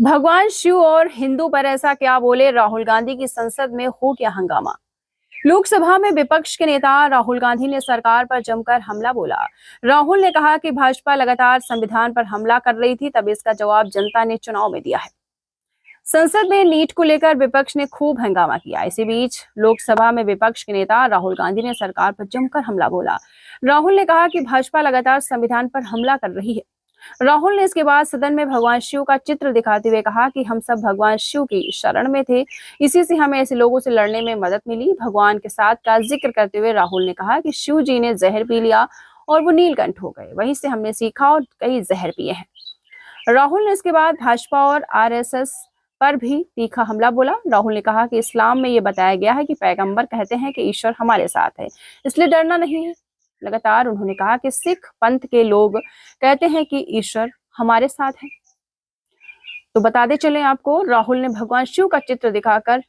भगवान शिव और हिंदू पर ऐसा क्या बोले, राहुल गांधी की संसद में हो गया हंगामा। लोकसभा में विपक्ष के नेता राहुल गांधी ने सरकार पर जमकर हमला बोला। राहुल ने कहा कि भाजपा लगातार संविधान पर हमला कर रही थी, तब इसका जवाब जनता ने चुनाव में दिया है। संसद में नीट को लेकर विपक्ष ने खूब हंगामा किया। इसी बीच लोकसभा में विपक्ष के नेता राहुल गांधी ने सरकार पर जमकर हमला बोला। राहुल ने कहा कि भाजपा लगातार संविधान पर हमला कर रही है। राहुल ने इसके बाद सदन में भगवान शिव का चित्र दिखाते हुए कहा कि हम सब भगवान शिव की शरण में थे, इसी से हमें ऐसे लोगों से लड़ने में मदद मिली। भगवान के साथ का जिक्र करते हुए राहुल ने कहा कि शिव जी ने जहर पी लिया और वो नीलकंठ हो गए, वहीं से हमने सीखा और कई जहर पिए हैं। राहुल ने इसके बाद भाजपा और आरएसएस पर भी तीखा हमला बोला। राहुल ने कहा कि इस्लाम में ये बताया गया है कि पैगंबर कहते हैं कि ईश्वर हमारे साथ है, इसलिए डरना नहीं है। लगातार उन्होंने कहा कि सिख पंथ के लोग कहते हैं कि ईश्वर हमारे साथ है। तो बताते चले आपको, राहुल ने भगवान शिव का चित्र दिखाकर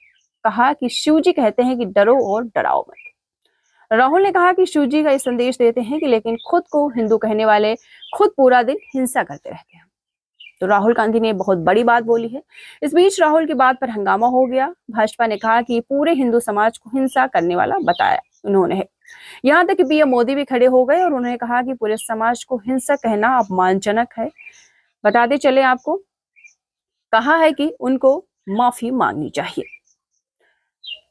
कहा कि शिव जी कहते हैं कि डरो और डराओ मत। राहुल ने कहा कि शिव जी का ये संदेश देते हैं कि लेकिन खुद को हिंदू कहने वाले खुद पूरा दिन हिंसा करते रहते हैं। तो राहुल गांधी ने बहुत बड़ी बात बोली है। इस बीच राहुल की बात पर हंगामा हो गया। भाजपा ने कहा कि पूरे हिंदू समाज को हिंसा करने वाला बताया उन्होंने। यहाँ तक कि पीएम मोदी भी खड़े हो गए और उन्होंने कहा कि पूरे समाज को हिंसा कहना अपमानजनक है। बताते चले आपको, कहा है कि उनको माफी मांगनी चाहिए।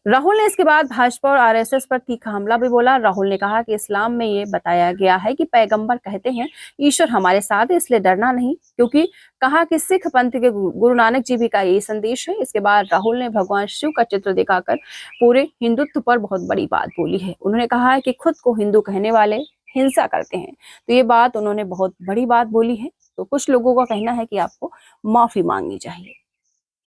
राहुल ने इसके बाद भाजपा और आरएसएस पर तीखा हमला भी बोला। राहुल ने कहा कि इस्लाम में ये बताया गया है कि पैगंबर कहते हैं ईश्वर हमारे साथ है, इसलिए डरना नहीं, क्योंकि कहा कि सिख पंथ के गुरु नानक जी भी का यही संदेश है। इसके बाद राहुल ने भगवान शिव का चित्र दिखाकर पूरे हिंदुत्व पर बहुत बड़ी बात बोली है। उन्होंने कहा है कि खुद को हिंदू कहने वाले हिंसा करते हैं। तो ये बात उन्होंने बहुत बड़ी बात बोली है। तो कुछ लोगों का कहना है कि आपको माफी मांगनी चाहिए।